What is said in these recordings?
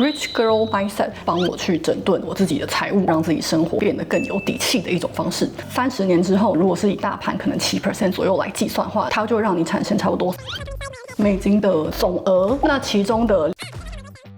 Rich Girl Mindset 帮我去整顿我自己的财务，让自己生活变得更有底气的一种方式。30年之后，如果是以大盘可能7% 左右来计算的话，它就会让你产生差不多美金的总额，那其中的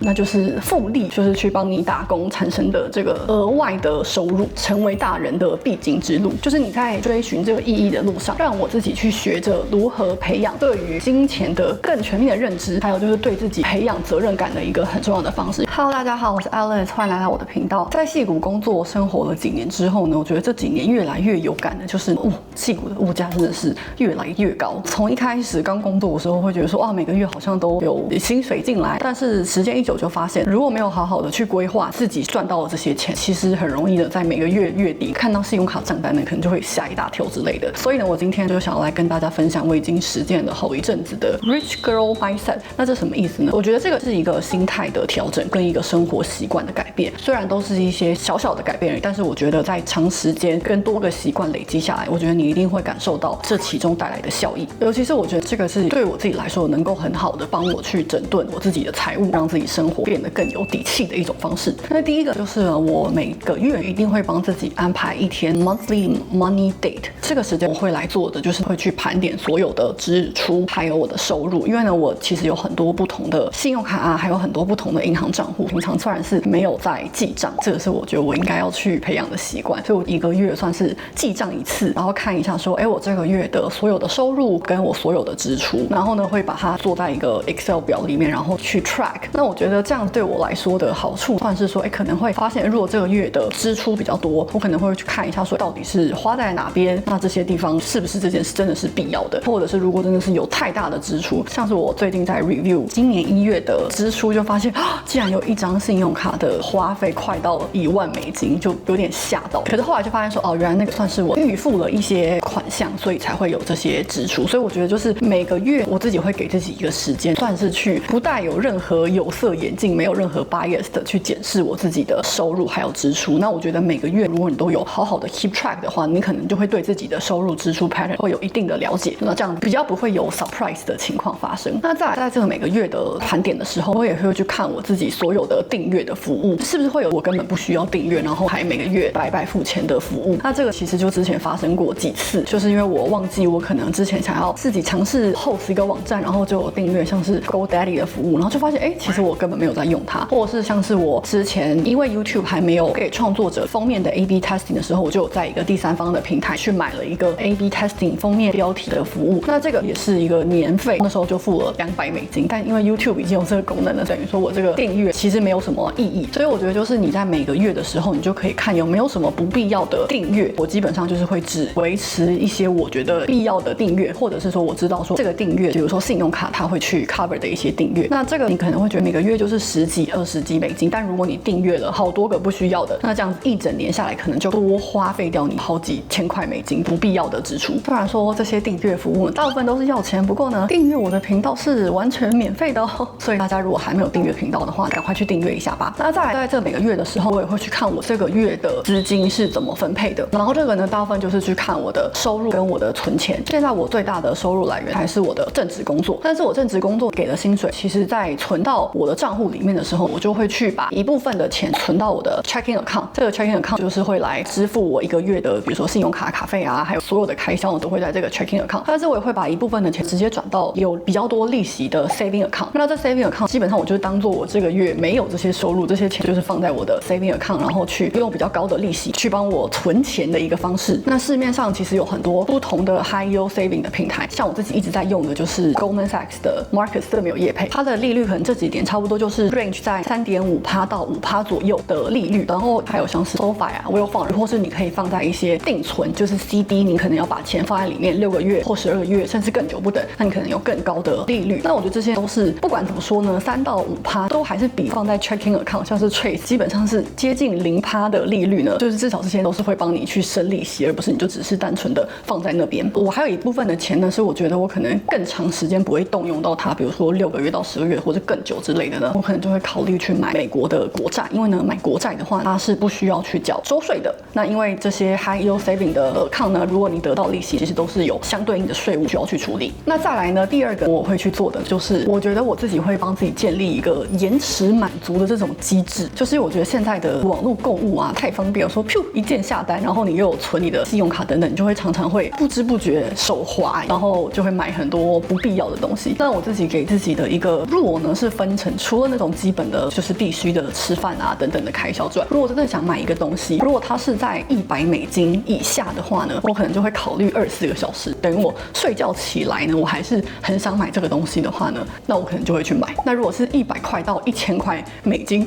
那就是复利，就是去帮你打工产生的这个额外的收入，成为大人的必经之路。就是你在追寻这个意义的路上，让我自己去学着如何培养对于金钱的更全面的认知，还有就是对自己培养责任感的一个很重要的方式。Hello， 大家好，我是 Alex， 欢迎来到我的频道。在矽谷工作生活了几年之后呢，我觉得这几年越来越有感的就是，矽谷的物价真的是越来越高。从一开始刚工作的时候，会觉得说，哇，每个月好像都有薪水进来，但是时间一久就发现，如果没有好好的去规划自己赚到的这些钱，其实很容易的在每个月月底看到信用卡账单呢，可能就会吓一大跳之类的。所以呢，我今天就想要来跟大家分享我已经实践了好一阵子的 Rich Girl Mindset。那这什么意思呢？我觉得这个是一个心态的调整跟一个生活习惯的改变，虽然都是一些小小的改变而已，但是我觉得在长时间跟多个习惯累积下来，我觉得你一定会感受到这其中带来的效益。尤其是我觉得这个是对我自己来说能够很好的帮我去整顿我自己的财务，让自己生活变得更有底气的一种方式。那第一个就是我每个月一定会帮自己安排一天 monthly money date， 这个时间我会来做的就是会去盘点所有的支出，还有我的收入。因为呢，我其实有很多不同的信用卡啊，还有很多不同的银行账户，平常虽然是没有在记账，这个是我觉得我应该要去培养的习惯。所以我一个月算是记账一次，然后看一下说，我这个月的所有的收入跟我所有的支出，然后呢会把它做在一个 Excel 表里面，然后去 track。那我觉得这样对我来说的好处算是说，可能会发现如果这个月的支出比较多，我可能会去看一下说到底是花在哪边，那这些地方是不是这件事真的是必要的，或者是如果真的是有太大的支出，像是我最近在 review 今年1月的支出，就发现竟然有一张信用卡的花费快到1万美金，就有点吓到。可是后来就发现说，原来那个算是我预付了一些款项，所以才会有这些支出。所以我觉得就是每个月我自己会给自己一个时间，算是去不带有任何有色眼镜，没有任何 bias 的去检视我自己的收入还有支出。那我觉得每个月如果你都有好好的 keep track 的话，你可能就会对自己的收入支出 pattern 会有一定的了解，那这样比较不会有 surprise 的情况发生。那在这个每个月的盘点的时候，我也会去看我自己所有的订阅的服务，是不是会有我根本不需要订阅，然后还每个月白白付钱的服务。那这个其实就之前发生过几次，就是因为我忘记我可能之前想要自己尝试 host 一个网站，然后就有订阅像是 GoDaddy 的服务，然后就发现其实我根本没有在用它，或者是像是我之前因为 YouTube 还没有给创作者封面的 A/B testing 的时候，我就有在一个第三方的平台去买了一个 A/B testing 封面标题的服务。那这个也是一个年费，那时候就付了200美金，但因为 YouTube 已经有这个功能了，等于说我这个订阅其实没有什么意义。所以我觉得就是你在每个月的时候，你就可以看有没有什么不必要的订阅。我基本上就是会只维持一些我觉得必要的订阅，或者是说我知道说这个订阅，比如说信用卡它会去 cover 的一些订阅。那这个你可能会觉得每个月就是10几20几美金，但如果你订阅了好多个不需要的，那这样子一整年下来可能就多花费掉你好几千块美金不必要的支出。虽然说这些订阅服务大部分都是要钱，不过呢，订阅我的频道是完全免费的哦。所以大家如果还没有订阅频道的话，赶快去订阅一下吧。那再来，在这每个月的时候，我也会去看我这个月的资金是怎么分配的。然后这个呢，大部分就是去看我的收入跟我的存钱。现在我最大的收入来源还是我的正职工作，但是我正职工作给的薪水，其实在存到我的账户里面的时候，我就会去把一部分的钱存到我的 checking account。这个 checking account 就是会来支付我一个月的，比如说信用卡卡费啊，还有所有的开销，我都会在这个 checking account。但是我也会把一部分的钱直接转到有比较多利息的 saving account。那这 saving account 基本上我就是当做我这个月没有这些收入，这些钱就是放在我的 saving account， 然后去用比较高的利息去帮我存钱的一个方式。那市面上其实有很多不同的 high yield saving 的平台，像我自己一直在用的就是 Goldman Sachs 的 Marcus， 这个没有业配，它的利率可能这几年差不多就是 range 在3.5% 到5% 左右的利率。然后还有像是 SoFi 啊 Will Fund， 或是你可以放在一些定存，就是 CD， 你可能要把钱放在里面6个月或12个月，甚至更久不等，那你可能有更高的利率。那我觉得这些都是不管怎么说呢，3到5%都还是比放在 checking account 像是 Trace 基本上是接近0%的利率呢，就是至少这些都是会帮你去生利息，而不是你就只是单纯的放在那边。我还有一部分的钱呢，是我觉得我可能更长时间不会动用到它，比如说6个月到12个月或者更久之类的，呢，我可能就会考虑去买美国的国债，因为呢买国债的话，它是不需要去缴收税的。那因为这些 high yield saving 的account呢，如果你得到利息，其实都是有相对应的税务需要去处理。那再来呢，第二个我会去做的就是，我觉得我自己会帮自己建立一个延迟满足的这种机制，就是我觉得现在的网络购物啊太方便了，说噗一键下单，然后你又有存你的信用卡等等，你就会常常会不知不觉手滑，然后就会买很多不必要的东西。但我自己给自己的一个rule呢是分成，除了那种基本的就是必须的吃饭啊等等的开销之外，如果真的想买一个东西，如果它是在$100以下的话呢，我可能就会考虑24个小时，等于我睡觉起来呢，我还是很想买这个东西的话呢，那我可能就会去买。那如果是$100到$1000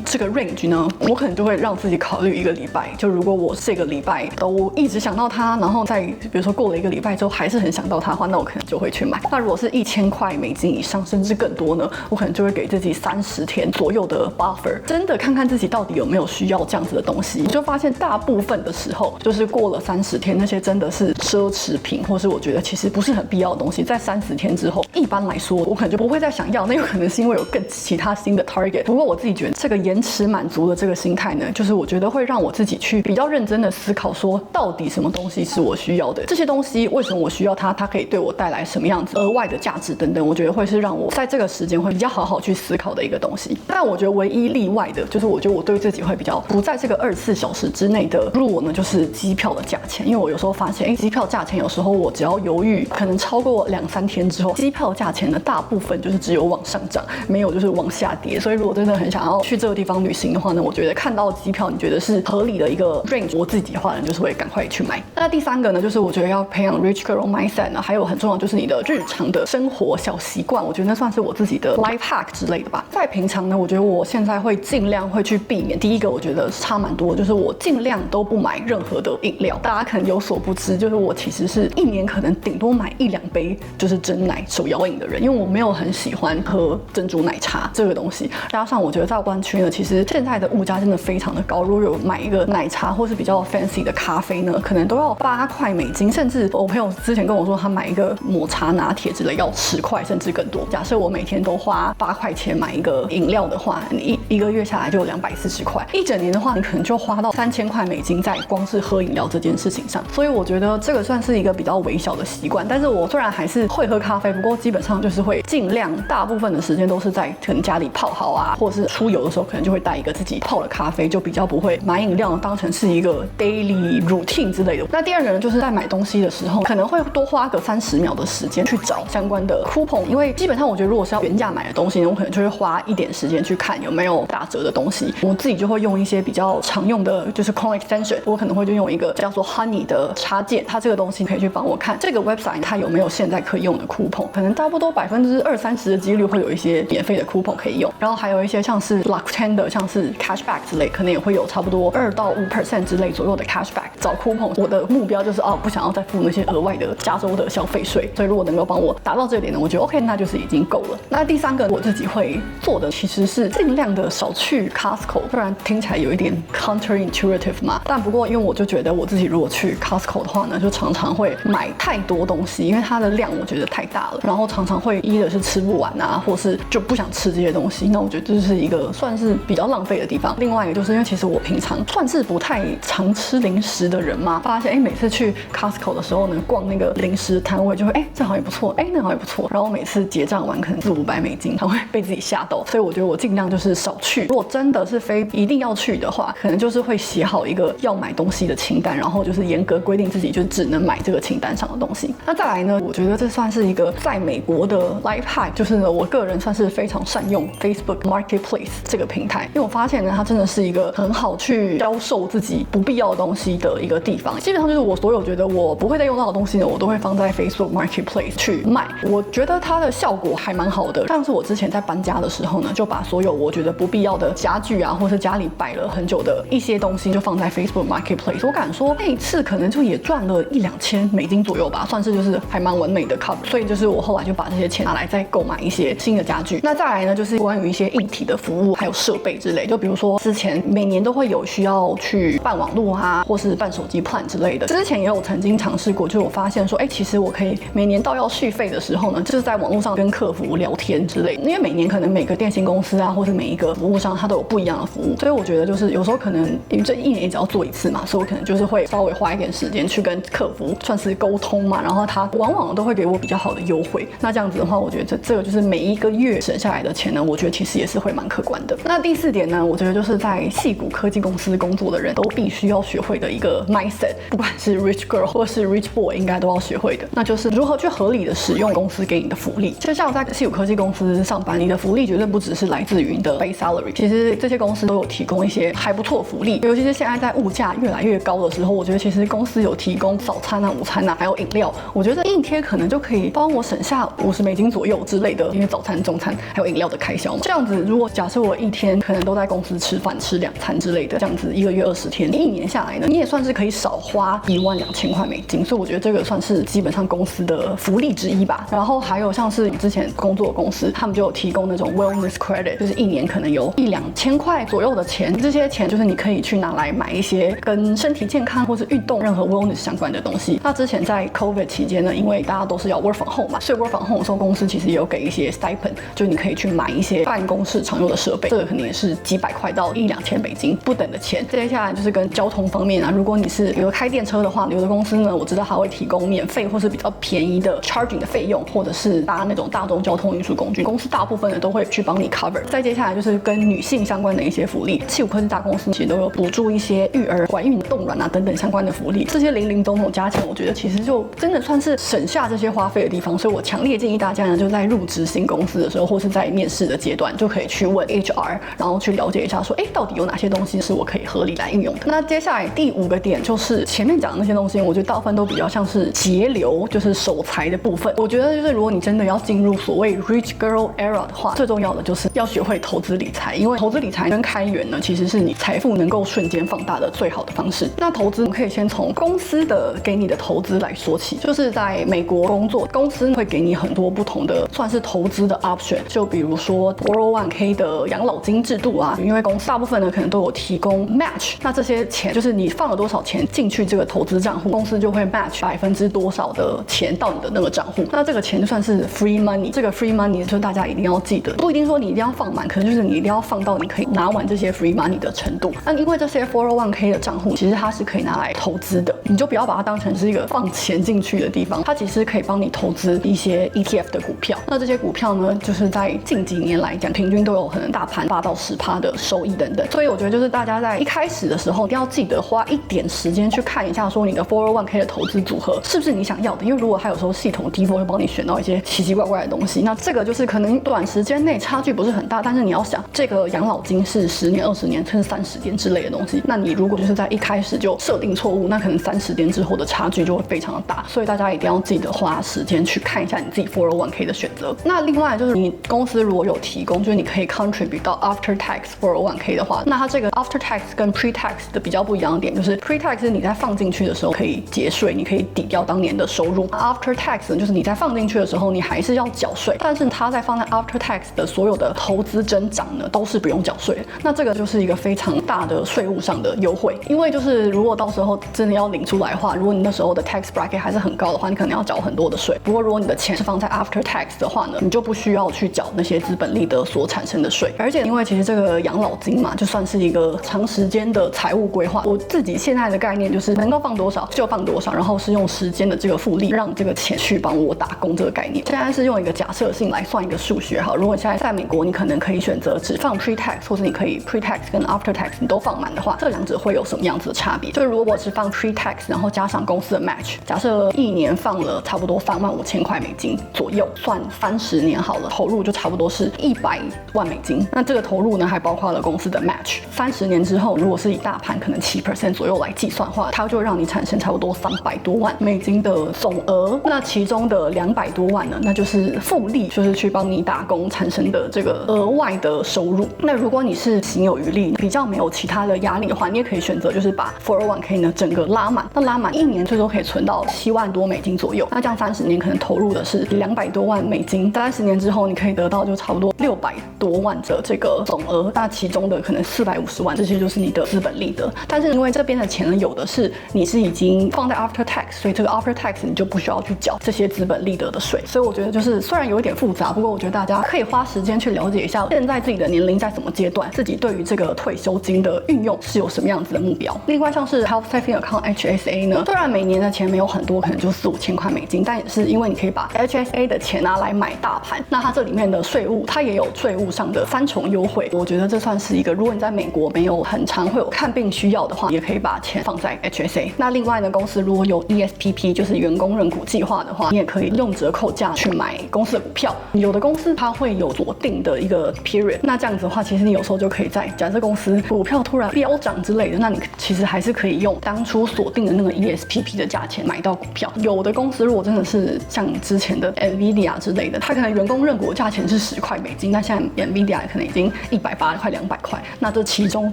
这个 range 呢，我可能就会让自己考虑1个礼拜。就如果我这个礼拜都一直想到它，然后再比如说过了1个礼拜之后还是很想到它的话，那我可能就会去买。那如果是$1000以上甚至更多呢，我可能就会给自己30天左右的 buffer， 真的看看自己到底有没有需要这样子的东西。我就发现大部分的时候，就是过了30天，那些真的是奢侈品，或是我觉得其实不是很必要的东西，在30天之后，一般来说我可能就不会再想要。那有可能是因为有更其他新的 target。不过我自己觉得这个延迟满足的这个心态呢，就是我觉得会让我自己去比较认真的思考，说到底什么东西是我需要的，这些东西为什么我需要它，它可以对我带来什么样子额外的价值等等，我觉得会是让我在这个时间会比较好好去思考的一个东西。但我觉得唯一例外的就是，我觉得我对自己会比较不在这个24小时之内的rule呢，就是机票的价钱。因为我有时候发现，机票价钱有时候我只要犹豫，可能超过2-3天之后，机票价钱呢大部分就是只有往上涨，没有就是往下跌。所以如果真的很想要去这个地方旅行的话呢，我觉得看到机票你觉得是合理的一个 range， 我自己的话呢就是会赶快去买。那第三个呢，就是我觉得要培养 rich girl mindset 呢，还有很重要就是你的日常的生活小习惯，我觉得那算是我自己的 life hack 之类的吧。在平常呢，我觉得我现在会尽量会去避免。第一个我觉得差蛮多，就是我尽量都不买任何的饮料。大家可能有所不知，就是我其实是1年可能顶多买1-2杯就是真奶手摇饮的人，因为我没有很喜欢喝珍珠奶茶这个东西。加上我觉得在湾区呢，其实现在的物价真的非常的高，如果有买一个奶茶或是比较 fancy 的咖啡呢，可能都要$8，甚至我朋友之前跟我说他买一个抹茶拿铁之类要10块甚至更多。假设我每天都花8块钱买一个饮料的话，你一个月下来就有240块，一整年的话你可能就花到$3000在光是喝饮料这件事情上。所以我觉得这个算是一个比较微小的习惯，但是我虽然还是会喝咖啡，不过基本上就是会尽量大部分的时间都是在可能家里泡好啊，或者是出游的时候可能就会带一个自己泡的咖啡，就比较不会买饮料当成是一个 daily routine 之类的。那第二个呢，就是在买东西的时候可能会多花个30秒的时间去找相关的 coupon， 因为基本上我觉得如果是要原价买的东西呢，我可能就会花一点时间去看有没有打折的东西。我自己就会用一些比较常用的就是 Chrome extension， 我可能会就用一个叫做 Honey 的插件，它这个东西可以去帮我看这个 website 它有没有现在可以用的 coupon， 可能差不多20-30%的几率会有一些免费的 coupon 可以用。然后还有一些像是 Rakuten 的像是 cashback 之类，可能也会有差不多2-5% 之类左右的 cashback。找 coupon 我的目标就是不想要再付那些额外的加州的消费税，所以如果能够帮我达到这一点呢，我觉得 OK， 那就是已经够了。那第三个我自己会做的其实是尽量的少去 Costco， 虽然听起来有一点 counterintuitive 嘛，但不过因为我就觉得我自己如果去 Costco 的话呢，就常常会买太多东西，因为它的量我觉得太大了，然后常常会一的是吃不完啊，或是就不想吃这些东西，那我觉得这是一个算是比较浪费的地方。另外一个就是因为其实我平常算是不太常吃零食的人嘛，发现每次去 Costco 的时候呢，逛那个零食摊位就会这好像也不错，那好像也不错，然后每次结账完可能$400-500，他会被自己吓到，所以我觉得我尽量就是少去。如果真的是非一定要去的话，可能就是会写好一个要买东西的清单，然后就是严格规定自己就只能买这个清单上的东西。那再来呢，我觉得这算是一个在美国的 life hack， 就是呢我个人算是非常善用 Facebook Marketplace 这个平台，因为我发现呢它真的是一个很好去销售自己不必要的东西的一个地方。基本上就是我所有觉得我不会再用到的东西呢，我都会放在 Facebook Marketplace 去卖。我觉得它的效果还蛮好的，像是我之前在搬家的时候呢，就把所有我觉得不不必要的家具啊，或是家里摆了很久的一些东西，就放在 Facebook Marketplace。我敢说那一次可能就也赚了$1000-2000左右吧，算是就是还蛮完美的 cover。所以就是我后来就把这些钱拿来再购买一些新的家具。那再来呢，就是关于一些硬体的服务还有设备之类，就比如说之前每年都会有需要去办网络啊，或是办手机 plan 之类的。之前也有曾经尝试过，就我发现说，其实我可以每年到要续费的时候呢，就是在网络上跟客服聊天之类的。因为每年可能每个电信公司啊，或是每一个服务商，它都有不一样的服务，所以我觉得就是有时候可能因为这一年也只要做一次嘛，所以我可能就是会稍微花一点时间去跟客服算是沟通嘛，然后他往往都会给我比较好的优惠。那这样子的话，我觉得这个就是每一个月省下来的钱呢，我觉得其实也是会蛮可观的。那第4点呢，我觉得就是在矽谷科技公司工作的人都必须要学会的一个 mindset， 不管是 rich girl 或是 rich boy， 应该都要学会的，那就是如何去合理的使用公司给你的福利。就像在矽谷科技公司上班，你的福利绝对不只是来自于你的 base salary， 其实这些公司都有提供一些还不错的福利，尤其是现在在物价越来越高的时候，我觉得其实公司有提供早餐啊、午餐啊，还有饮料，我觉得一天可能就可以帮我省下$50左右之类的，因为早餐、中餐还有饮料的开销嘛。这样子，如果假设我一天可能都在公司吃饭吃2餐之类的，这样子一个月20天，一年下来呢，你也算是可以少花$12000，所以我觉得这个算是基本上公司的福利之一吧。然后还有像是之前工作的公司，他们就有提供那种 wellness credit， 就是一年可能有1-2千块左右的钱，这些钱就是你可以去拿来买一些跟身体健康或是运动任何 wellness 相关的东西。那之前在 COVID 期间呢，因为大家都是要 work from home 嘛，所以 work from home 的时候，公司其实也有给一些 stipend， 就你可以去买一些办公室常用的设备，这个肯定也是几百块到$1-2千不等的钱。接下来就是跟交通方面啊，如果你是比如开电车的话，有的公司呢，我知道它会提供免费或是比较便宜的 charging 的费用，或者是搭那种大众交通运输工具，公司大部分的都会去帮你 cover。再接下来就是跟女性相关的一些福利，矽谷科技大公司其实都有补助一些育儿、怀孕、冻卵啊等等相关的福利，这些零零总总加起来，我觉得其实就真的算是省下这些花费的地方。所以我强烈建议大家呢，就在入职新公司的时候，或是在面试的阶段，就可以去问 HR， 然后去了解一下说，到底有哪些东西是我可以合理来运用的。那接下来第5个点就是前面讲的那些东西，我觉得大部分都比较像是节流，就是守财的部分。我觉得就是如果你真的要进入所谓 rich girl era 的话，最重要的就是要学会投资理财，因为投资理财跟开源呢，其实是你财富能够瞬间放大的最好的方式。那投资我们可以先从公司的给你的投资来说起，就是在美国工作，公司会给你很多不同的算是投资的 option， 就比如说 401k 的养老金制度啊，因为公司大部分呢可能都有提供 match， 那这些钱就是你放了多少钱进去这个投资账户，公司就会 match 多少的钱到你的那个账户，那这个钱就算是 free money。这个 free money 就是大家一定要记得，不一定说你一定要放满，可能就是你一定要放到你可以拿完这些 free money 的程度。那因为这些 401k 的账户其实它是可以拿来投资的，你就不要把它当成是一个放钱进去的地方，它其实可以帮你投资一些 ETF 的股票。那这些股票呢，就是在近几年来讲，平均都有可能大盘8到10%的收益等等。所以我觉得就是大家在一开始的时候，一定要记得花一点时间去看一下，说你的 401k 的投资组合是不是你想要的。因为如果它有时候系统 default 会帮你选到一些奇奇怪怪的东西，那这个就是可能短时间内差距不是很大，但是你要想这个养老金是10年、20年甚至30年之类的东西，那你如果就是在一开始就设定错误，那可能30年之后的差距就会非常的大。所以大家一定要记得花时间去看一下你自己 401k 的选择。那另外就是你公司如果有提供，就是你可以 contribute 到 after tax 401k 的话，那它这个 after tax 跟 pre tax 的比较不一样的点就是 pre tax 是你在放进去的时候可以节税，你可以抵掉当年的收入。After tax 就是你在放进去的时候，你还是要缴税，但是它在放在 after tax 的所有的投资增长呢，都是不用缴税。那这个就是一个非常大的税务上的优惠，因为就是如果到时候真的要领出来的话，如果你那时候的 tax bracket 还是很高的话，你可能要缴很多的税。不过如果你的钱是放在 after tax 的话呢，你就不需要去缴那些资本利得所产生的税。而且因为其实这个养老金嘛，就算是一个长时间的财务规划，我自己现在的概念就是能够放多少就放多少，然后是用时间的这个复利让这个钱去帮我打工这个概念。现在是用一个假设性来算一个数学哈。如果你现在在美国，你可能可以选择只放 pre tax， 或是你可以 pre tax 跟 after tax 你都放满的话，这两者会有什么样子的差别？就是如果我只放 pre tax， 然后加上公司的 match， 假设一年放了差不多$35,000左右，算30年好了，投入就差不多是$100万。那这个投入呢，还包括了公司的 match。30年之后，如果是以大盘可能7% 左右来计算的话，它就让你产生差不多$300多万的总额。那其中的$200多万呢，那就是复利，就是去帮你打工产生的这个额外的收入。那如果你是行有余力，比较没有其他的压力的话，你也可以选择就是把 401k 呢整个拉满。那拉满1年最多可以存到7万多美金左右。那这样30年可能投入的是200多万美金。30年之后，你可以得到就差不多600多万的这个总额。那其中的可能450万，这些就是你的资本利得。但是因为这边的钱呢，有的是你是已经放在 after tax， 所以这个 after tax 你就不需要去缴这些资本利得的税。所以我觉得就是虽然有一点复杂，不过我觉得大家可以花时间去了解一下，现在自己的年龄在什么阶段，自己对于这个退休金的运用是有什么样子的目标。另外像是 Health Saving Account HSA 呢，虽然每年的钱没有很多，可能就4、5千块美金，但也是因为你可以把 HSA 的钱拿来买大盘，那它这里面的税务它也有税务上的3重优惠。我觉得这算是一个，如果你在美国没有很常会有看病需要的话，也可以把钱放在 HSA。那另外呢，公司如果有 ESPP 就是员工认股计划的话，你也可以用折扣价去买公司的股票。有的公司它会有锁定的一个 period， 那这样子的话，其实你有时候就可以在假设公司股票突然飙涨之类的，那你其实还是可以用当初锁定的那个 ESPP 的价钱买到股票。有的公司如果真的是像之前的 NVIDIA 之类的，它可能员工认股的价钱是10块美金，但现在 NVIDIA 可能已经180块、200块，那这其中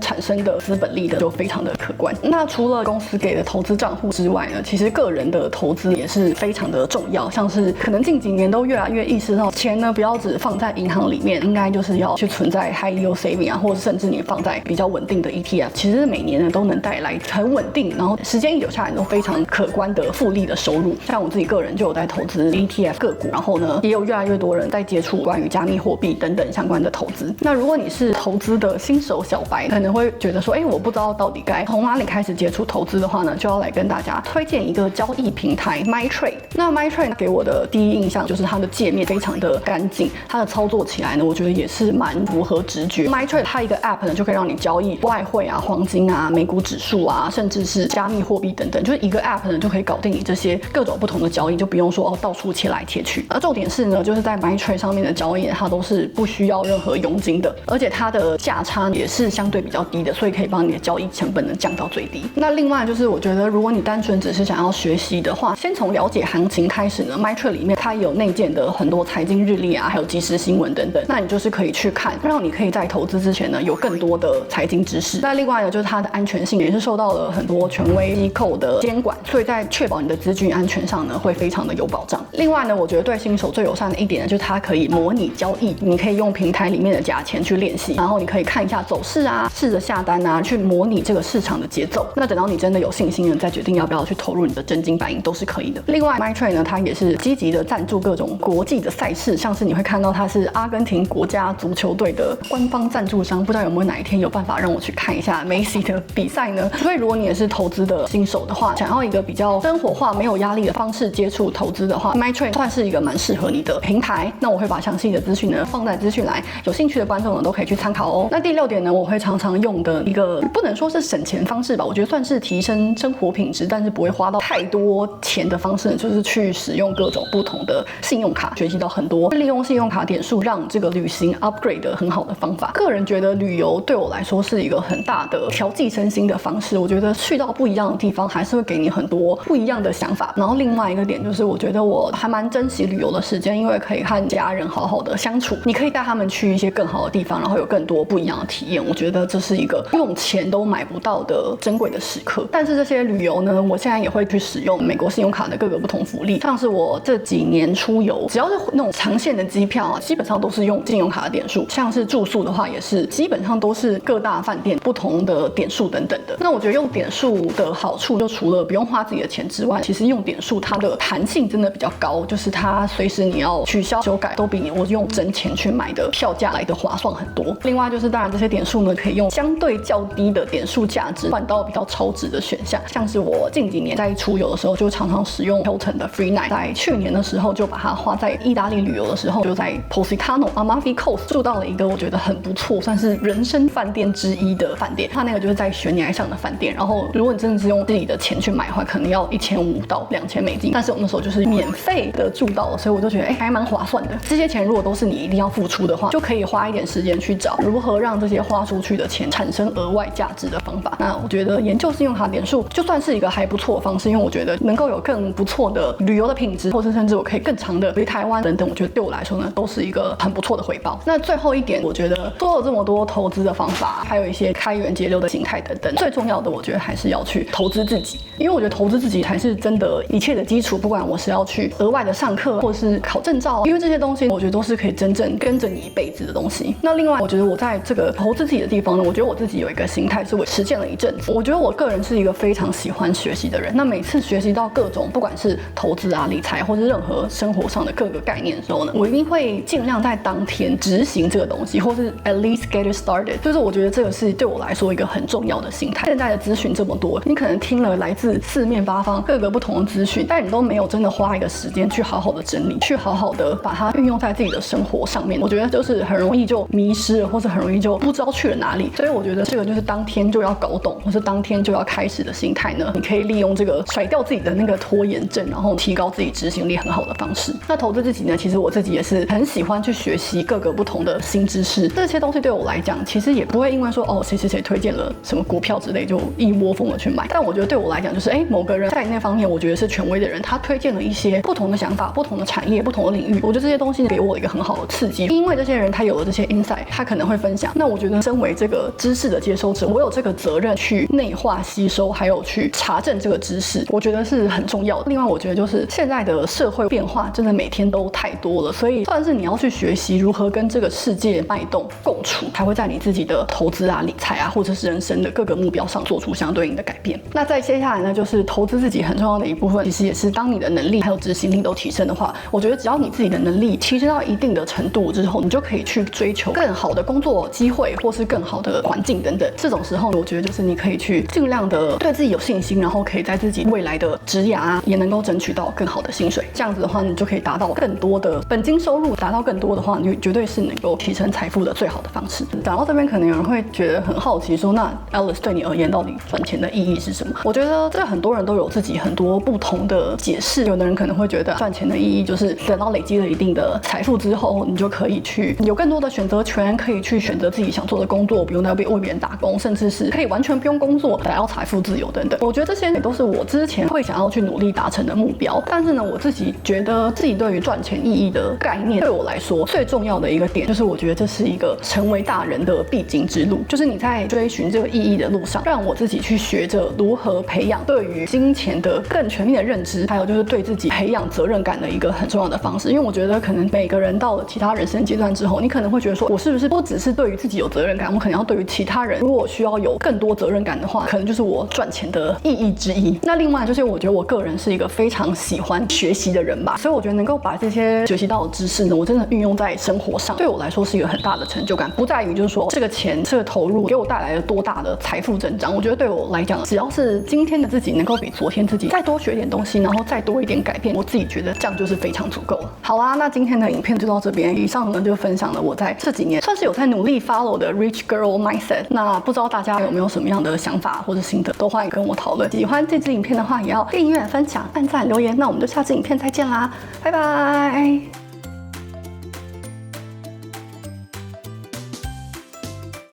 产生的资本利得就非常的可观。那除了公司给的投资账户之外呢，其实个人的投资也是非常的重要。像是可能近几年都越来越意识到，钱呢不要只放在银行里面，应该就是要去存在 high yield saving 啊，或者甚至你放在比较稳定的 ETF， 其实每年呢都能带来很稳定，然后时间一久下来都非常可观的复利的收入。像我自己个人就有在投资 ETF 个股，然后呢也有越来越多人在接触关于加密货币等等相关的投资。那如果你是投资的新手小白，可能会觉得说，我不知道到底该从哪里开始接触投资的话呢，就要来跟大家推荐一个交易平台 MyTrade。那 MyTrade 给我的第一印象就是它的界面非常的干净，它的操作起来呢，我觉得也是蛮符合直觉。MyTrade 它一个 App 呢就可以让你交易外汇啊、黄金啊、美股指数啊，甚至是加密货币等等，就是一个 App 呢就可以搞定你这些各种不同的交易，就不用说到处贴来贴去。而重点是呢，就是在 MyTrade 上面的交易它都是不需要任何佣金的，而且它的价差也是相对比较低的，所以可以帮你的交易成本能降到最低。那另外就是我觉得，如果你单纯只是想要学习的话，先从了解行情开始呢。MyTrade 里面它有内建的很多财经日历啊，还有即时新闻等等，那你就是可以去看，让你可以在投资之前呢有更多的财经知识。那另外呢，就是它的安全性也是受到了很多权威机构的监管，所以在确保你的资讯安全上呢，会非常的有保障。另外呢，我觉得对新手最友善的一点呢，就是它可以模拟交易，你可以用平台里面的价钱去练习，然后你可以看一下走势啊，试着下单啊，去模拟这个市场的节奏。那等到你真的有信心了，再决定要不要去投入你的真金白银都是可以的。另外 MyTrade 呢，它也是积极的赞助各种国际的赛事，像是你会看到它是阿根廷国家足球队的官方赞助商，不知道有没有哪一天有办法让我去看一下梅西的比赛呢？所以如果你也是投资的新手的话，想要一个比较生活化、没有压力的方式接触投资的话 ，MyTrade 算是一个蛮适合你的平台。那我会把详细的资讯呢放在资讯栏，有兴趣的观众呢都可以去参考哦。那第6点呢，我会常常用的一个不能说是省钱方式吧，我觉得算是提升生活品质，但是不会花到太多钱的方式，就是去使用各种不同的信用卡，学习到很多利用信用卡点数让这个旅行 upgrade 的很好的方法。个人觉得旅游对我来说是一个很大的调剂身心的方式，我觉得去到不一样的地方还是会给你很多不一样的想法。然后另外一个点就是，我觉得我还蛮珍惜旅游的时间，因为可以和家人好好的相处，你可以带他们去一些更好的地方，然后有更多不一样的体验。我觉得这是一个用钱都买不到的珍贵的时刻。但是这些旅游呢，我现在也会去使用美国信用卡的各个不同福利，像是我这几年出游，只要是那种长线的机票啊，基本上都是用信用卡的点数。像是住宿的话，也是基本上都是各大饭店不同的点数等等的。那我觉得用点数的好处，就除了不用花自己的钱之外，其实用点数它的弹性真的比较高，就是它随时你要取消修改都比我用真钱去买的票价来的划算很多。另外就是当然这些点数呢，可以用相对较低的点数价值换到比较超值的选项。像是我近几年在出游的时候，就常常使用 Hilton 的 Free Night， 在去年的时候就把它花在意大利旅游的时候，就在 Positano Amalfi Coast 住到了一个我觉得很不错，算是人生饭店之一的饭店。它那个就是在悬崖上的饭店，然后如果你真的是用自己的钱去买的话，可能要1500到2000美金，但是我那时候就是免费的住到了，所以我就觉得还蛮划算的。这些钱如果都是你一定要付出的话，就可以花一点时间去找如何让这些花出去的钱产生额外价值的方法。那我觉得研究信用卡点数就算是一个还不错的方式，因为我觉得能够有更不错的旅游的品质，或是甚至我可以更长的回台湾等等，我觉得对我来说呢都是一个很不错的回报。那最后一点点，我觉得说了这么多投资的方法，还有一些开源节流的形态等等，最重要的我觉得还是要去投资自己，因为我觉得投资自己才是真的一切的基础。不管我是要去额外的上课，或是考证照，因为这些东西我觉得都是可以真正跟着你一辈子的东西。那另外，我觉得我在这个投资自己的地方呢，我觉得我自己有一个心态是我实践了一阵子。我觉得我个人是一个非常喜欢学习的人。那每次学习到各种不管是投资啊、理财，或是任何生活上的各个概念的时候呢，我一定会尽量在当天执行这个东西，或是 at least get it started。就是我觉得这个是对我来说一个很重要的心态。现在的资讯这么多，你可能听了来自四面八方各个不同的资讯，但你都没有真的花一个时间去好好的整理，去好好的把它运用在自己的生活上面。我觉得就是很容易就迷失了，或是很容易就不知道去了哪里。所以我觉得这个就是当天就要搞懂，或是当天就要开始的心态呢，你可以利用这个甩掉自己的那个拖延症，然后提高自己执行力很好的方式。那投资自己呢，其实我自己也是很喜欢去学习各个不同的新知识。这些东西对我来讲，其实也不会因为说哦谁谁谁推荐了什么股票之类就一窝蜂的去买。但我觉得对我来讲，就是某个人在那方面我觉得是权威的人，他推荐了一些不同的想法、不同的产业、不同的领域，我觉得这些东西给我一个很好的刺激。因为这些人他有了这些 insight， 他可能会分享。那我觉得身为这个知识的接收者，我有这个责任去内化吸收，还有去查证这个知识，我觉得是很重要的。另外，我觉得就是现在的社会变化真的每天都太多了，所以算是你要去学习如何跟这个世界脉动共处，才会在你自己的投资啊、理财啊，或者是人生的各个目标上做出相对应的改变。那在接下来呢，就是投资自己很重要的一部分，其实也是当你的能力还有执行力都提升的话，我觉得只要你自己的能力提升到一定的程度之后，你就可以去追求更好的工作机会，或是更好的环境等等。这种时候，我觉得就是你可以去尽量的对自己有信心，然后可以在自己未来的职涯啊，也能够争取到更好的薪水。这样子的话，你就可以达到更多的本金收入，达到更多的话，你绝对是能够提升财富的最好的方式。讲到这边，可能有人会觉得很好奇说，那 Alice 对你而言，到底赚钱的意义是什么？我觉得这很多人都有自己很多不同的解释。有的人可能会觉得赚钱的意义就是等到累积了一定的财富之后，你就可以去有更多的选择权，可以去选择自己想做的工作，不用再为别人打工，甚至是可以完全不用工作，达到财富自由等等。我觉得这些也都是我之前会想要去努力达成的目标。但是呢，我自己觉得自己对于赚钱意义的概念，对我来说最重要的一个点，就是我觉得这是一个成为大人的必经之路。就是你在追寻这个意义的路上，让我自己去学着如何培养对于金钱的更全面的认知，还有就是对自己培养责任感的一个很重要的方式。因为我觉得可能每个人到了其他人生阶段之后，你可能会觉得说，我是不是不只是对于自己有责任感，我可能要对于其他人，如果需要有更多责任感的话，可能就是我赚钱的意义之一。那另外就是我觉得我个人是一个非常喜欢学习的人吧，所以我觉得能够把这些学习到的知识呢，我真的运用在生活上，对我来说是一个很大的成就感。不在于就是说这个钱这个投入给我带来了多大的财富增长，我觉得对我来讲，只要是今天的自己能够比昨天自己再多学点东西，然后再多一点改变，我自己觉得这样就是非常足够了。好啦，那今天的影片就到这边。以上呢就分享了我在这几年算是有在努力 follow 的 Rich Girl Mindset。那不知道大家有没有什么样的想法或者心得，都欢迎跟我讨论。喜欢这支影片的话，也要订阅、分享、按赞、留言。那我们就下支影片再见啦，拜拜。